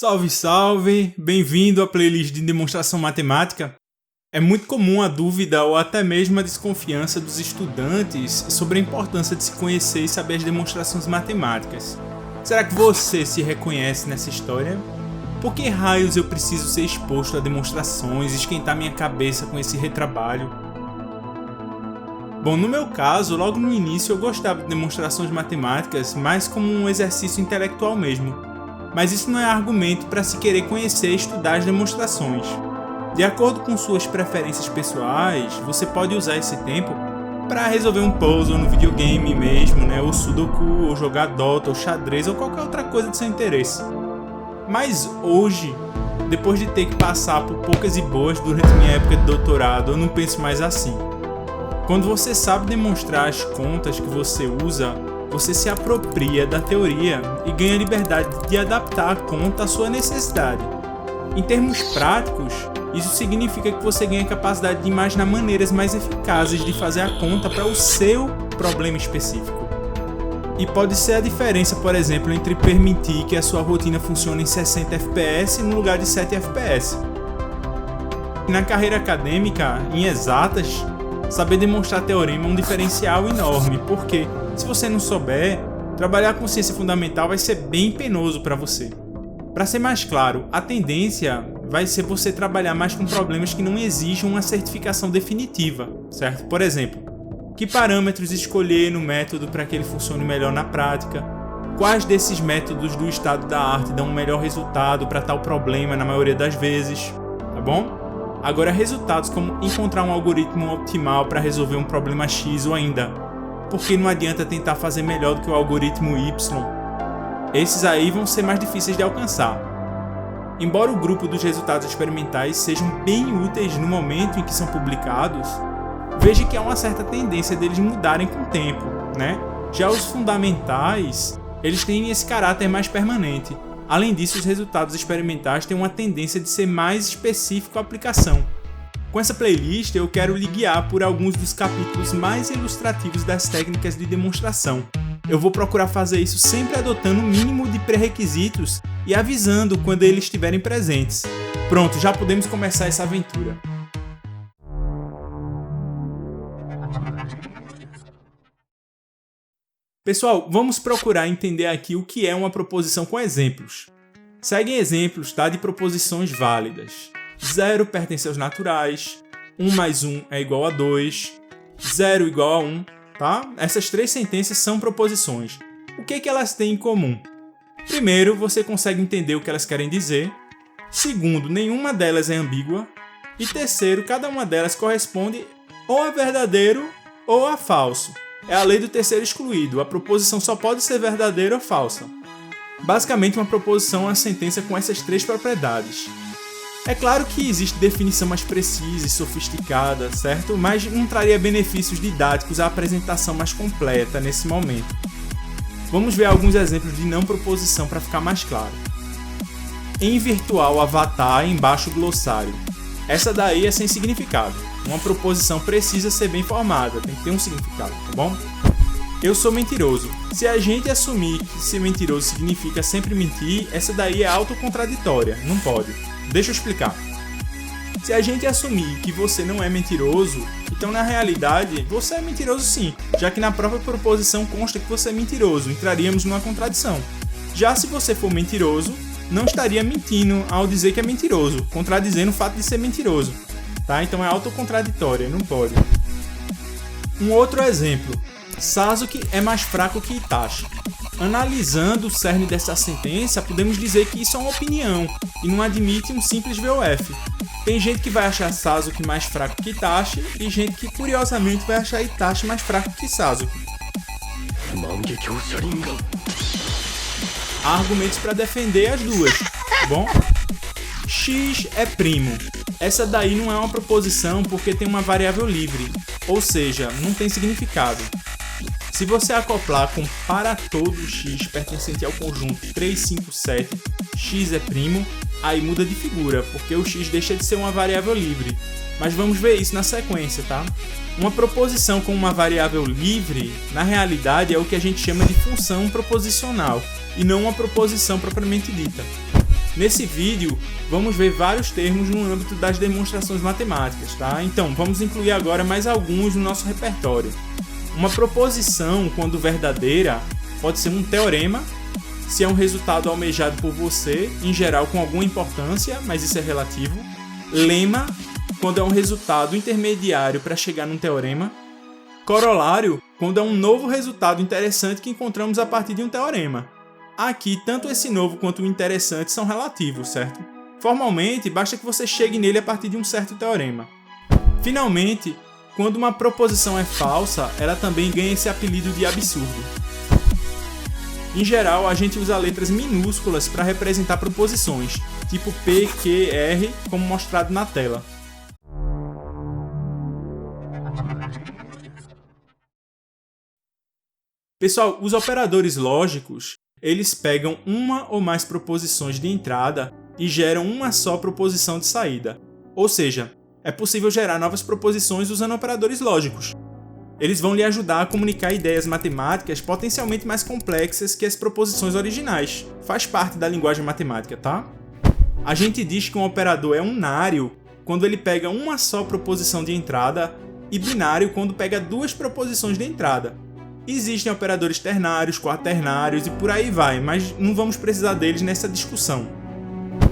Salve, salve! Bem-vindo à playlist de demonstração matemática. É muito comum a dúvida ou até mesmo a desconfiança dos estudantes sobre a importância de se conhecer e saber as demonstrações matemáticas. Será que você se reconhece nessa história? Por que raios eu preciso ser exposto a demonstrações e esquentar minha cabeça com esse retrabalho? Bom, no meu caso, logo no início eu gostava de demonstrações matemáticas mais como um exercício intelectual mesmo. Mas isso não é argumento para se querer conhecer e estudar as demonstrações. De acordo com suas preferências pessoais, você pode usar esse tempo para resolver um puzzle no videogame mesmo, ou sudoku, ou jogar Dota, ou xadrez, ou qualquer outra coisa de seu interesse. Mas hoje, depois de ter que passar por poucas e boas durante minha época de doutorado, eu não penso mais assim. Quando você sabe demonstrar as contas que você usa, você se apropria da teoria e ganha liberdade de adaptar a conta à sua necessidade. Em termos práticos, isso significa que você ganha a capacidade de imaginar maneiras mais eficazes de fazer a conta para o seu problema específico. E pode ser a diferença, por exemplo, entre permitir que a sua rotina funcione em 60 fps no lugar de 7 fps. Na carreira acadêmica, em exatas, saber demonstrar teorema é um diferencial enorme, porque se você não souber, trabalhar com ciência fundamental vai ser bem penoso para você. Para ser mais claro, a tendência vai ser você trabalhar mais com problemas que não exijam uma certificação definitiva, certo? Por exemplo, que parâmetros escolher no método para que ele funcione melhor na prática? Quais desses métodos do estado da arte dão um melhor resultado para tal problema na maioria das vezes? Tá bom? Agora, resultados como encontrar um algoritmo optimal para resolver um problema X ou ainda, porque não adianta tentar fazer melhor do que o algoritmo Y. Esses aí vão ser mais difíceis de alcançar. Embora o grupo dos resultados experimentais sejam bem úteis no momento em que são publicados, veja que há uma certa tendência deles mudarem com o tempo, Já os fundamentais, eles têm esse caráter mais permanente. Além disso, os resultados experimentais têm uma tendência de ser mais específico à aplicação. Com essa playlist, eu quero lhe guiar por alguns dos capítulos mais ilustrativos das técnicas de demonstração. Eu vou procurar fazer isso sempre adotando o mínimo de pré-requisitos e avisando quando eles estiverem presentes. Pronto, já podemos começar essa aventura. Pessoal, vamos procurar entender aqui o que é uma proposição com exemplos. Seguem exemplos de proposições válidas. 0 pertence aos naturais, 1 mais 1 é igual a 2, 0 igual a 1, tá? Essas três sentenças são proposições. O que elas têm em comum? Primeiro, você consegue entender o que elas querem dizer. Segundo, nenhuma delas é ambígua. E terceiro, cada uma delas corresponde ou a verdadeiro ou a falso. É a lei do terceiro excluído. A proposição só pode ser verdadeira ou falsa. Basicamente, uma proposição é uma sentença com essas três propriedades. É claro que existe definição mais precisa e sofisticada, certo? Mas não traria benefícios didáticos à apresentação mais completa nesse momento. Vamos ver alguns exemplos de não proposição para ficar mais claro. Em virtual avatar, embaixo o glossário. Essa daí é sem significado. Uma proposição precisa ser bem formada, tem que ter um significado, tá bom? Eu sou mentiroso. Se a gente assumir que ser mentiroso significa sempre mentir, essa daí é autocontraditória, não pode. Deixa eu explicar. Se a gente assumir que você não é mentiroso, então na realidade você é mentiroso sim, já que na própria proposição consta que você é mentiroso, entraríamos numa contradição. Já se você for mentiroso, não estaria mentindo ao dizer que é mentiroso, contradizendo o fato de ser mentiroso. Tá? Então é autocontraditória, não pode. Um outro exemplo. Sasuke é mais fraco que Itachi. Analisando o cerne dessa sentença, podemos dizer que isso é uma opinião e não admite um simples VOF. Tem gente que vai achar Sasuke mais fraco que Itachi e gente que curiosamente vai achar Itachi mais fraco que Sasuke. Há argumentos para defender as duas, tá bom? X é primo. Essa daí não é uma proposição porque tem uma variável livre, ou seja, não tem significado. Se você acoplar com para todo x pertencente ao conjunto 3, 5, 7, x é primo, aí muda de figura, porque o x deixa de ser uma variável livre. Mas vamos ver isso na sequência, tá? Uma proposição com uma variável livre, na realidade, é o que a gente chama de função proposicional, e não uma proposição propriamente dita. Nesse vídeo, vamos ver vários termos no âmbito das demonstrações matemáticas, tá? Então, vamos incluir agora mais alguns no nosso repertório. Uma proposição, quando verdadeira, pode ser um teorema, se é um resultado almejado por você, em geral com alguma importância, mas isso é relativo. Lema, quando é um resultado intermediário para chegar num teorema. Corolário, quando é um novo resultado interessante que encontramos a partir de um teorema. Aqui, tanto esse novo quanto o interessante são relativos, certo? Formalmente, basta que você chegue nele a partir de um certo teorema. Finalmente, quando uma proposição é falsa, ela também ganha esse apelido de absurdo. Em geral, a gente usa letras minúsculas para representar proposições, tipo P, Q, R, como mostrado na tela. Pessoal, os operadores lógicos, eles pegam uma ou mais proposições de entrada e geram uma só proposição de saída. Ou seja, é possível gerar novas proposições usando operadores lógicos. Eles vão lhe ajudar a comunicar ideias matemáticas potencialmente mais complexas que as proposições originais. Faz parte da linguagem matemática, tá? A gente diz que um operador é unário quando ele pega uma só proposição de entrada e binário quando pega duas proposições de entrada. Existem operadores ternários, quaternários e por aí vai, mas não vamos precisar deles nessa discussão.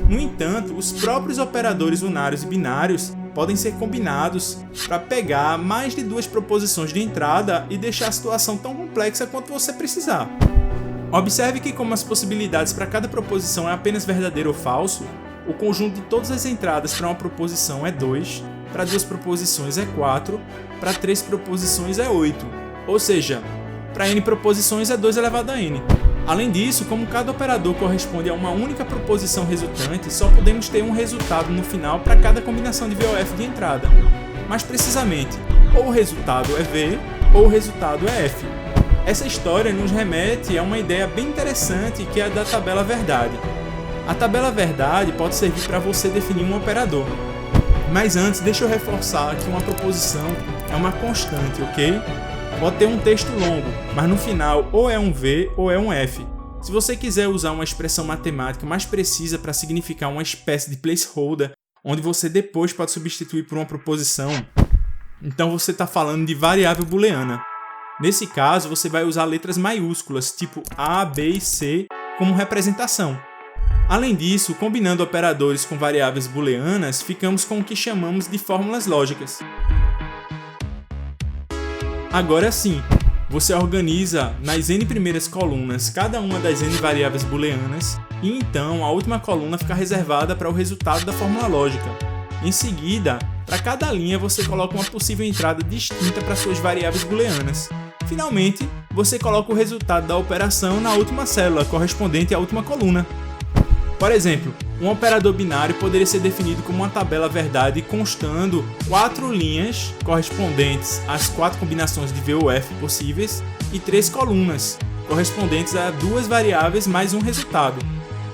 No entanto, os próprios operadores unários e binários podem ser combinados para pegar mais de duas proposições de entrada e deixar a situação tão complexa quanto você precisar. Observe que, como as possibilidades para cada proposição é apenas verdadeiro ou falso, o conjunto de todas as entradas para uma proposição é 2, para duas proposições é 4, para 3 proposições é 8, ou seja, para n proposições é 2 elevado a n. Além disso, como cada operador corresponde a uma única proposição resultante, só podemos ter um resultado no final para cada combinação de VOF de entrada. Mais precisamente, ou o resultado é V, ou o resultado é F. Essa história nos remete a uma ideia bem interessante que é a da tabela verdade. A tabela verdade pode servir para você definir um operador. Mas antes, deixa eu reforçar que uma proposição é uma constante, ok? Pode ter um texto longo, mas no final ou é um V ou é um F. Se você quiser usar uma expressão matemática mais precisa para significar uma espécie de placeholder, onde você depois pode substituir por uma proposição, então você está falando de variável booleana. Nesse caso, você vai usar letras maiúsculas, tipo A, B e C, como representação. Além disso, combinando operadores com variáveis booleanas, ficamos com o que chamamos de fórmulas lógicas. Agora sim, você organiza nas n primeiras colunas cada uma das n variáveis booleanas e então a última coluna fica reservada para o resultado da fórmula lógica. Em seguida, para cada linha você coloca uma possível entrada distinta para suas variáveis booleanas. Finalmente, você coloca o resultado da operação na última célula correspondente à última coluna. Por exemplo, um operador binário poderia ser definido como uma tabela verdade constando 4 linhas correspondentes às 4 combinações de VOF possíveis e 3 colunas correspondentes a 2 variáveis mais um resultado.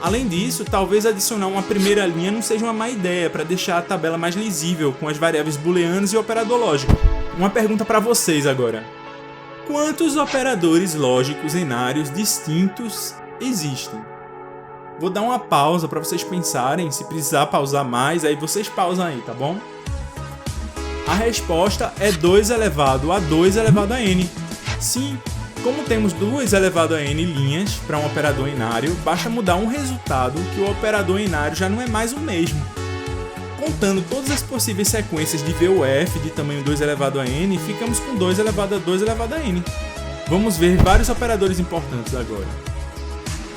Além disso, talvez adicionar uma primeira linha não seja uma má ideia para deixar a tabela mais lisível com as variáveis booleanas e o operador lógico. Uma pergunta para vocês agora. Quantos operadores lógicos enários distintos existem? Vou dar uma pausa para vocês pensarem, se precisar pausar mais, aí vocês pausam aí, tá bom? A resposta é 2 elevado a 2 elevado a n. Sim, como temos 2 elevado a n linhas para um operador enário, basta mudar um resultado que o operador enário já não é mais o mesmo. Contando todas as possíveis sequências de VOF de tamanho 2 elevado a n, ficamos com 2 elevado a 2 elevado a n. Vamos ver vários operadores importantes agora.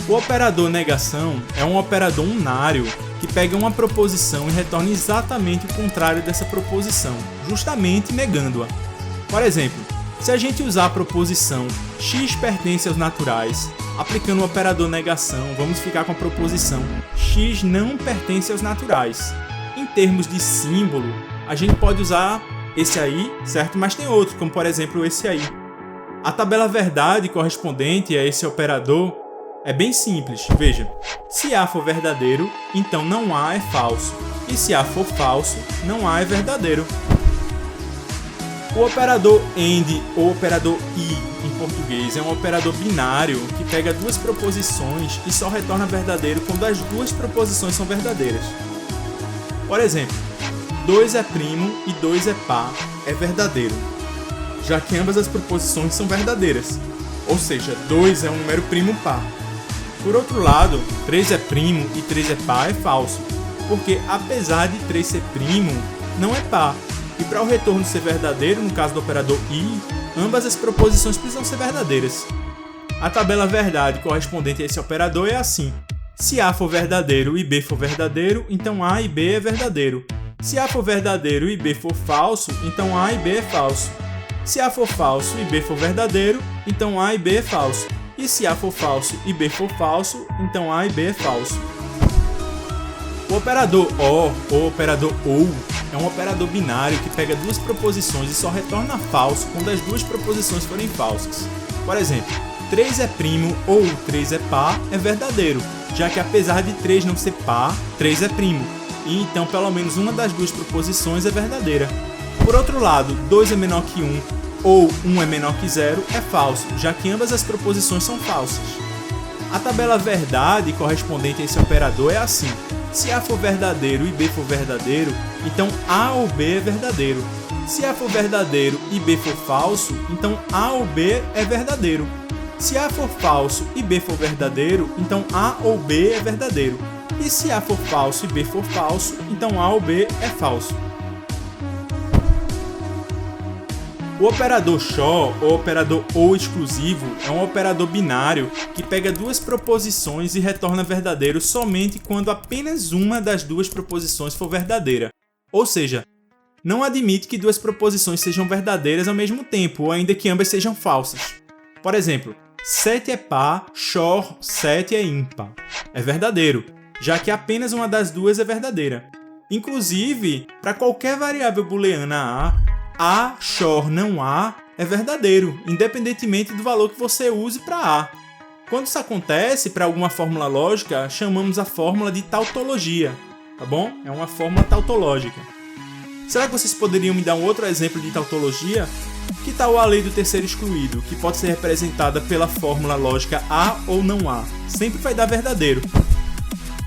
O operador negação é um operador unário que pega uma proposição e retorna exatamente o contrário dessa proposição, justamente negando-a. Por exemplo, se a gente usar a proposição x pertence aos naturais, aplicando o operador negação, vamos ficar com a proposição x não pertence aos naturais. Em termos de símbolo, a gente pode usar esse aí, certo? Mas tem outros, como por exemplo esse aí. A tabela verdade correspondente a esse operador é bem simples, veja. Se A for verdadeiro, então não A é falso. E se A for falso, não A é verdadeiro. O operador AND ou operador I em português é um operador binário que pega duas proposições e só retorna verdadeiro quando as duas proposições são verdadeiras. Por exemplo, 2 é primo e 2 é par é verdadeiro, já que ambas as proposições são verdadeiras, ou seja, 2 é um número primo par. Por outro lado, 3 é primo e 3 é par é falso, porque apesar de 3 ser primo, não é par. E para o retorno ser verdadeiro, no caso do operador I, ambas as proposições precisam ser verdadeiras. A tabela verdade correspondente a esse operador é assim: se A for verdadeiro e B for verdadeiro, então A e B é verdadeiro. Se A for verdadeiro e B for falso, então A e B é falso. Se A for falso e B for verdadeiro, então A e B é falso. E se A for falso e B for falso, então A e B é falso. O operador OR ou operador OU é um operador binário que pega duas proposições e só retorna falso quando as duas proposições forem falsas. Por exemplo, 3 é primo ou 3 é par é verdadeiro, já que apesar de 3 não ser par, 3 é primo, e então pelo menos uma das duas proposições é verdadeira. Por outro lado, 2 é menor que 1 ou 1 é menor que 0 é falso, já que ambas as proposições são falsas. A tabela verdade correspondente a esse operador é assim: se A for verdadeiro e B for verdadeiro, então A ou B é verdadeiro. Se A for verdadeiro e B for falso, então A ou B é verdadeiro. Se A for falso e B for verdadeiro, então A ou B é verdadeiro. E se A for falso e B for falso, então A ou B é falso. O operador SHOR, ou operador OU exclusivo, é um operador binário que pega duas proposições e retorna verdadeiro somente quando apenas uma das duas proposições for verdadeira. Ou seja, não admite que duas proposições sejam verdadeiras ao mesmo tempo, ou ainda que ambas sejam falsas. Por exemplo, 7 é par, SHOR 7 é ímpar. É verdadeiro, já que apenas uma das duas é verdadeira. Inclusive, para qualquer variável booleana A SHOR não A é verdadeiro, independentemente do valor que você use para A. Quando isso acontece para alguma fórmula lógica, chamamos a fórmula de tautologia, tá bom? É uma fórmula tautológica. Será que vocês poderiam me dar um outro exemplo de tautologia? Que tal a lei do terceiro excluído, que pode ser representada pela fórmula lógica A ou não A? Sempre vai dar verdadeiro.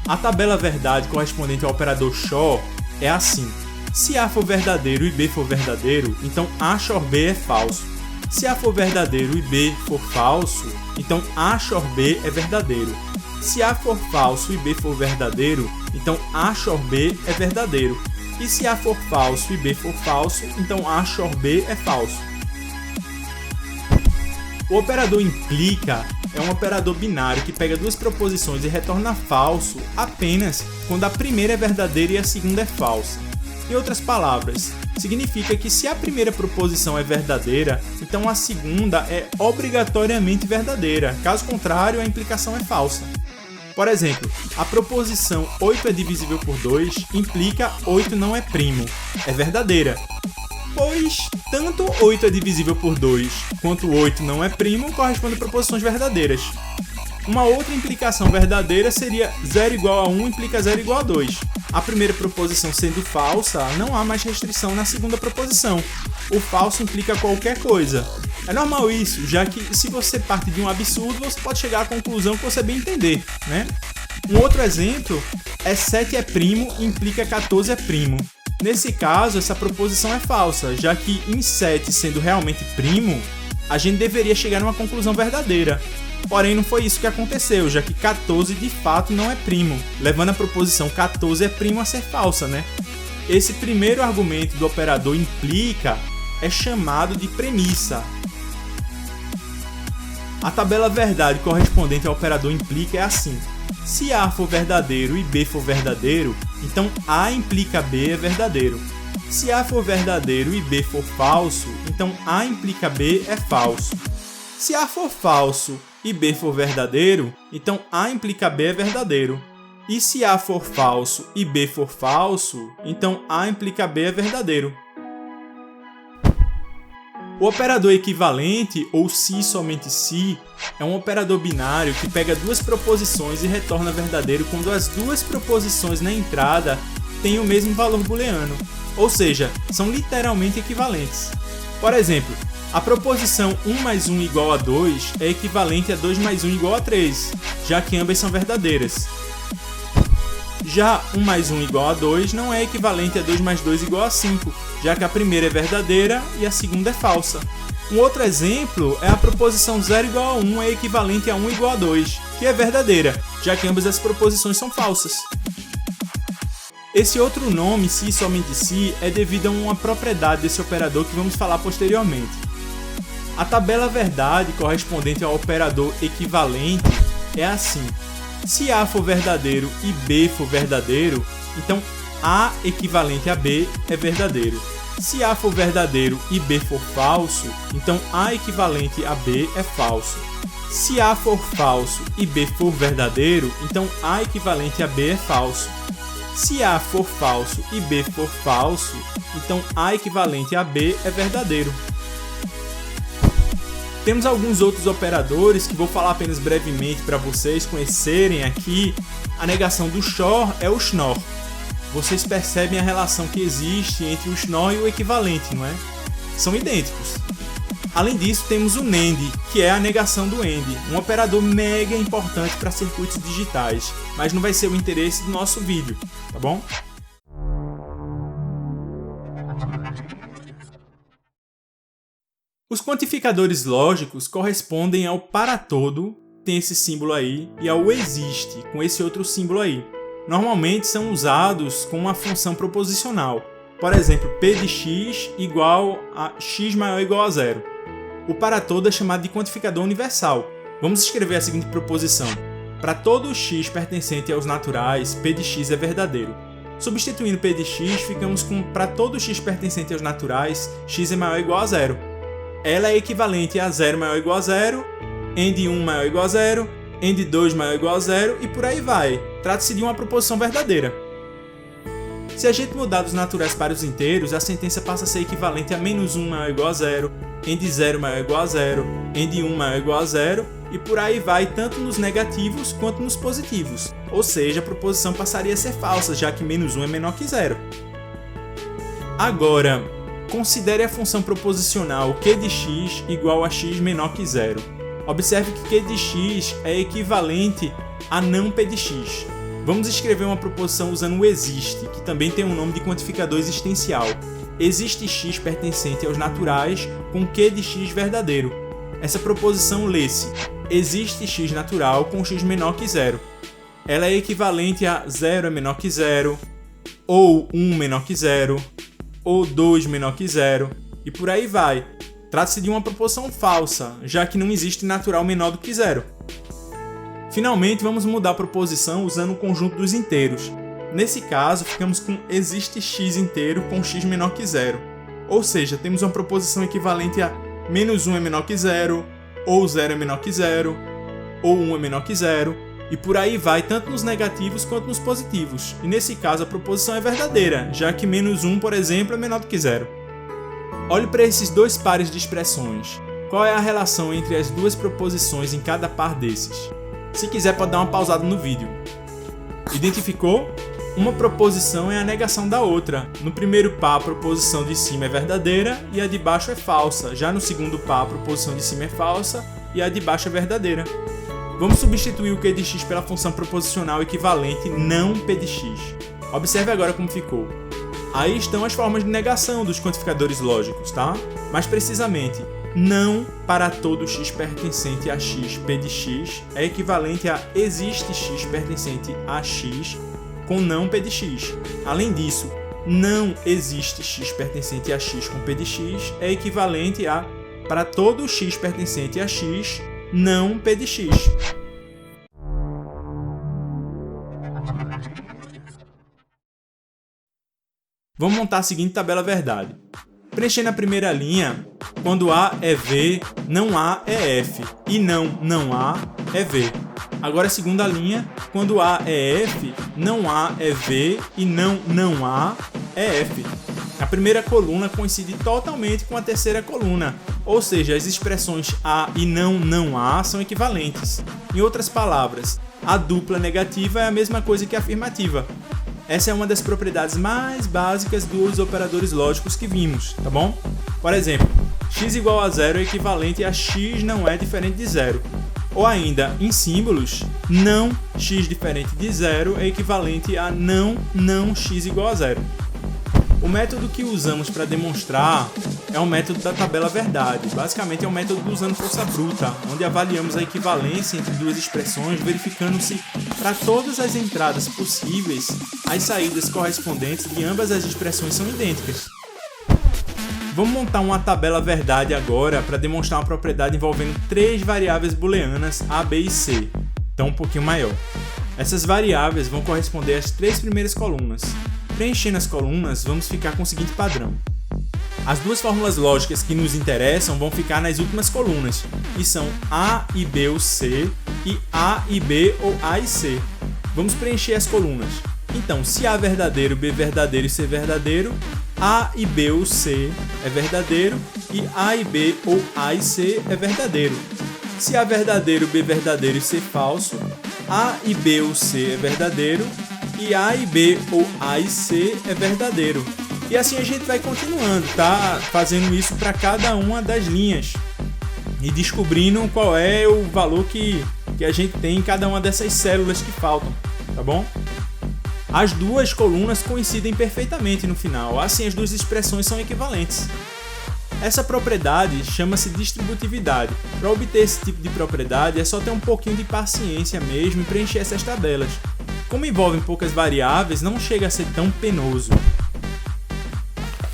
A tabela verdade correspondente ao operador SHOR é assim: se A for verdadeiro e B for verdadeiro, então A SHOR B é falso. Se A for verdadeiro e B for falso, então A SHOR B é verdadeiro. Se A for falso e B for verdadeiro, então A SHOR B é verdadeiro. E se A for falso e B for falso, então A SHOR B é falso. O operador implica é um operador binário que pega duas proposições e retorna falso apenas quando a primeira é verdadeira e a segunda é falsa. Em outras palavras, significa que se a primeira proposição é verdadeira, então a segunda é obrigatoriamente verdadeira, caso contrário, a implicação é falsa. Por exemplo, a proposição 8 é divisível por 2 implica 8 não é primo, é verdadeira, pois tanto 8 é divisível por 2 quanto 8 não é primo correspondem a proposições verdadeiras. Uma outra implicação verdadeira seria 0 igual a 1 implica 0 igual a 2. A primeira proposição sendo falsa, não há mais restrição na segunda proposição. O falso implica qualquer coisa. É normal isso, já que se você parte de um absurdo, você pode chegar à conclusão que você bem entender, né? Um outro exemplo é 7 é primo implica 14 é primo. Nesse caso, essa proposição é falsa, já que em 7 sendo realmente primo, a gente deveria chegar numa conclusão verdadeira. Porém, não foi isso que aconteceu, já que 14 de fato não é primo, levando a proposição 14 é primo a ser falsa, né? Esse primeiro argumento do operador implica é chamado de premissa. A tabela verdade correspondente ao operador implica é assim: se A for verdadeiro e B for verdadeiro, então A implica B é verdadeiro. Se A for verdadeiro e B for falso, então A implica B é falso. Se A for falso e B for verdadeiro, então A implica B é verdadeiro. E se A for falso e B for falso, então A implica B é verdadeiro. O operador equivalente, ou se somente se, é um operador binário que pega duas proposições e retorna verdadeiro quando as duas proposições na entrada têm o mesmo valor booleano, ou seja, são literalmente equivalentes. Por exemplo, a proposição 1 mais 1 igual a 2 é equivalente a 2 mais 1 igual a 3, já que ambas são verdadeiras. Já 1 mais 1 igual a 2 não é equivalente a 2 mais 2 igual a 5, já que a primeira é verdadeira e a segunda é falsa. Um outro exemplo é a proposição 0 igual a 1 é equivalente a 1 igual a 2, que é verdadeira, já que ambas as proposições são falsas. Esse outro nome, se e somente se, é devido a uma propriedade desse operador que vamos falar posteriormente. A tabela verdade correspondente ao operador equivalente é assim: se A for verdadeiro e B for verdadeiro, então A equivalente a B é verdadeiro. Se A for verdadeiro e B for falso, então A equivalente a B é falso. Se A for falso e B for verdadeiro, então A equivalente a B é falso. Se A for falso e B for falso, então A equivalente a B é verdadeiro. Temos alguns outros operadores que vou falar apenas brevemente para vocês conhecerem aqui. A negação do SHOR é o SNOR. Vocês percebem a relação que existe entre o SNOR e o equivalente, não é? São idênticos. Além disso, temos o NAND, que é a negação do AND, um operador mega importante para circuitos digitais, mas não vai ser o interesse do nosso vídeo, tá bom? Os quantificadores lógicos correspondem ao para todo, tem esse símbolo aí, e ao existe, com esse outro símbolo aí. Normalmente são usados com uma função proposicional, por exemplo, p de x igual a x maior ou igual a zero. O para todo é chamado de quantificador universal. Vamos escrever a seguinte proposição: para todo x pertencente aos naturais, p de x é verdadeiro. Substituindo p de x, ficamos com para todo x pertencente aos naturais, x é maior ou igual a zero. Ela é equivalente a 0 maior ou igual a zero, end 1 maior ou igual a zero, end 2 maior ou igual a zero e por aí vai. Trata-se de uma proposição verdadeira. Se a gente mudar dos naturais para os inteiros, a sentença passa a ser equivalente a menos 1 maior ou igual a zero, end 0 maior ou igual a zero, end 1 maior ou igual a zero e por aí vai tanto nos negativos quanto nos positivos. Ou seja, a proposição passaria a ser falsa, já que menos 1 é menor que zero. Agora, considere a função proposicional q de x igual a x menor que zero. Observe que q de x é equivalente a não p de x. Vamos escrever uma proposição usando o existe, que também tem um nome de quantificador existencial. Existe x pertencente aos naturais com q de x verdadeiro. Essa proposição lê-se: existe x natural com x menor que zero. Ela é equivalente a 0 é menor que zero, ou 1 menor que zero, ou 2 menor que zero, e por aí vai. Trata-se de uma proposição falsa, já que não existe natural menor do que zero. Finalmente, vamos mudar a proposição usando o conjunto dos inteiros. Nesse caso, ficamos com existe x inteiro com x menor que zero. Ou seja, temos uma proposição equivalente a menos 1 é menor que zero, ou 0 é menor que zero, ou 1 é menor que zero, e por aí vai tanto nos negativos quanto nos positivos. E nesse caso a proposição é verdadeira, já que menos 1, por exemplo, é menor do que zero. Olhe para esses dois pares de expressões. Qual é a relação entre as duas proposições em cada par desses? Se quiser, pode dar uma pausada no vídeo. Identificou? Uma proposição é a negação da outra. No primeiro par, a proposição de cima é verdadeira e a de baixo é falsa. Já no segundo par, a proposição de cima é falsa e a de baixo é verdadeira. Vamos substituir o q de x pela função proposicional equivalente não p de x. Observe agora como ficou. Aí estão as formas de negação dos quantificadores lógicos, tá? Mais precisamente, não para todo x pertencente a x p de x é equivalente a existe x pertencente a x com não p de x. Além disso, não existe x pertencente a x com p de x é equivalente a para todo x pertencente a x não p de x. Vamos montar a seguinte tabela verdade. Preenchendo a primeira linha, quando A é V, não A é F, e não A é V. Agora a segunda linha, quando A é F, não A é V, e não A é F. A primeira coluna coincide totalmente com a terceira coluna, ou seja, as expressões A e não A são equivalentes. Em outras palavras, a dupla negativa é a mesma coisa que a afirmativa. Essa é uma das propriedades mais básicas dos operadores lógicos que vimos, tá bom? Por exemplo, x igual a 0 é equivalente a x não é diferente de 0. Ou ainda, em símbolos, não x diferente de 0 é equivalente a não x igual a 0. O método que usamos para demonstrar é o método da tabela verdade. Basicamente é um método usando força bruta, onde avaliamos a equivalência entre duas expressões, verificando se, para todas as entradas possíveis, as saídas correspondentes de ambas as expressões são idênticas. Vamos montar uma tabela verdade agora para demonstrar uma propriedade envolvendo três variáveis booleanas A, B e C, então um pouquinho maior. Essas variáveis vão corresponder às três primeiras colunas. Preenchendo as colunas, vamos ficar com o seguinte padrão. As duas fórmulas lógicas que nos interessam vão ficar nas últimas colunas, e são A e B ou C, e A e B ou A e C. Vamos preencher as colunas. Então, se A verdadeiro, B verdadeiro e C verdadeiro, A e B ou C é verdadeiro, e A e B ou A e C é verdadeiro. Se A verdadeiro, B verdadeiro e C falso, A e B ou C é verdadeiro, e A e B ou A e C é verdadeiro. E assim a gente vai continuando, tá? Fazendo isso para cada uma das linhas e descobrindo qual é o valor que a gente tem em cada uma dessas células que faltam, tá bom? As duas colunas coincidem perfeitamente no final, assim as duas expressões são equivalentes. Essa propriedade chama-se distributividade. Para obter esse tipo de propriedade é só ter um pouquinho de paciência mesmo e preencher essas tabelas. Como envolvem poucas variáveis, não chega a ser tão penoso.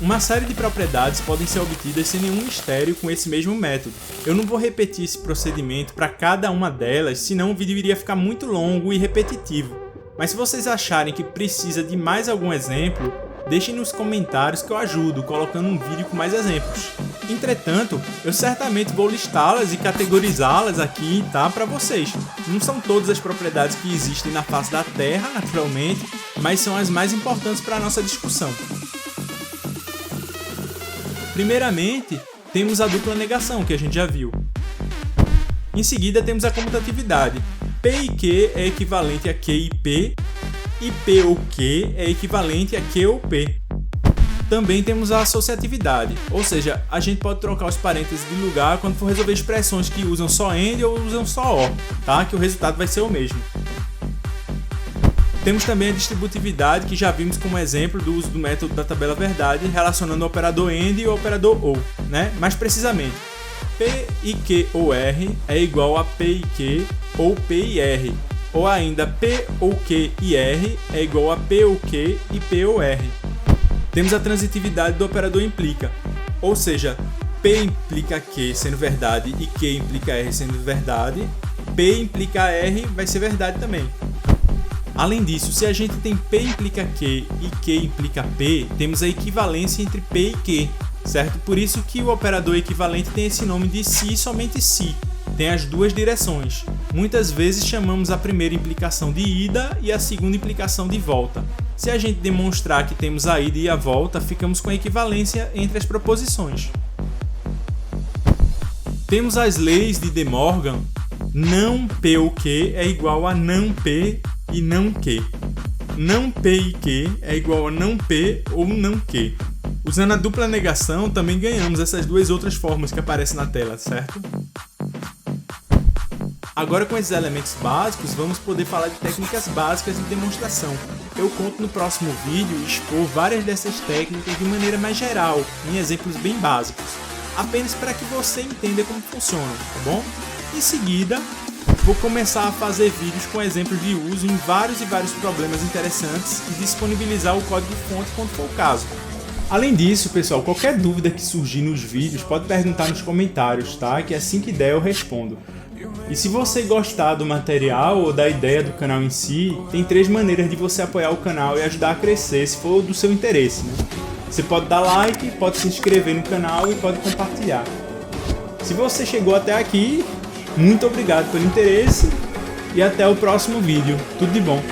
Uma série de propriedades podem ser obtidas sem nenhum mistério com esse mesmo método. Eu não vou repetir esse procedimento para cada uma delas, senão o vídeo iria ficar muito longo e repetitivo. Mas se vocês acharem que precisa de mais algum exemplo, deixem nos comentários que eu ajudo, colocando um vídeo com mais exemplos. Entretanto, eu certamente vou listá-las e categorizá-las aqui, tá, para vocês. Não são todas as propriedades que existem na face da Terra, naturalmente, mas são as mais importantes para a nossa discussão. Primeiramente, temos a dupla negação, que a gente já viu. Em seguida, temos a comutatividade. P e Q é equivalente a Q e P, e P ou Q é equivalente a Q ou P. Também temos a associatividade, ou seja, a gente pode trocar os parênteses de lugar quando for resolver expressões que usam só AND ou usam só OR, tá? Que o resultado vai ser o mesmo. Temos também a distributividade, que já vimos como exemplo do uso do método da tabela verdade, relacionando o operador AND e o operador OR, né? Mais precisamente, P e Q ou R é igual a P e Q ou P e R, ou ainda P ou Q e R é igual a P ou Q e P ou R. Temos a transitividade do operador implica, ou seja, P implica Q sendo verdade e Q implica R sendo verdade, P implica R vai ser verdade também. Além disso, se a gente tem P implica Q e Q implica P, temos a equivalência entre P e Q, certo? Por isso que o operador equivalente tem esse nome de se e somente se, tem as duas direções. Muitas vezes chamamos a primeira implicação de ida e a segunda implicação de volta. Se a gente demonstrar que temos a ida e a volta, ficamos com a equivalência entre as proposições. Temos as leis de De Morgan, não P ou Q é igual a não P e não Q. Não P e Q é igual a não P ou não Q. Usando a dupla negação, também ganhamos essas duas outras formas que aparecem na tela, certo? Agora, com esses elementos básicos, vamos poder falar de técnicas básicas de demonstração. Eu conto no próximo vídeo expor várias dessas técnicas de maneira mais geral, em exemplos bem básicos, apenas para que você entenda como funciona, tá bom? Em seguida, vou começar a fazer vídeos com exemplos de uso em vários problemas interessantes e disponibilizar o código-fonte quando for o caso. Além disso, pessoal, qualquer dúvida que surgir nos vídeos pode perguntar nos comentários, tá? Que assim que der eu respondo. E se você gostar do material ou da ideia do canal em si, tem 3 maneiras de você apoiar o canal e ajudar a crescer, se for do seu interesse, né? Você pode dar like, pode se inscrever no canal e pode compartilhar. Se você chegou até aqui, muito obrigado pelo interesse e até o próximo vídeo. Tudo de bom!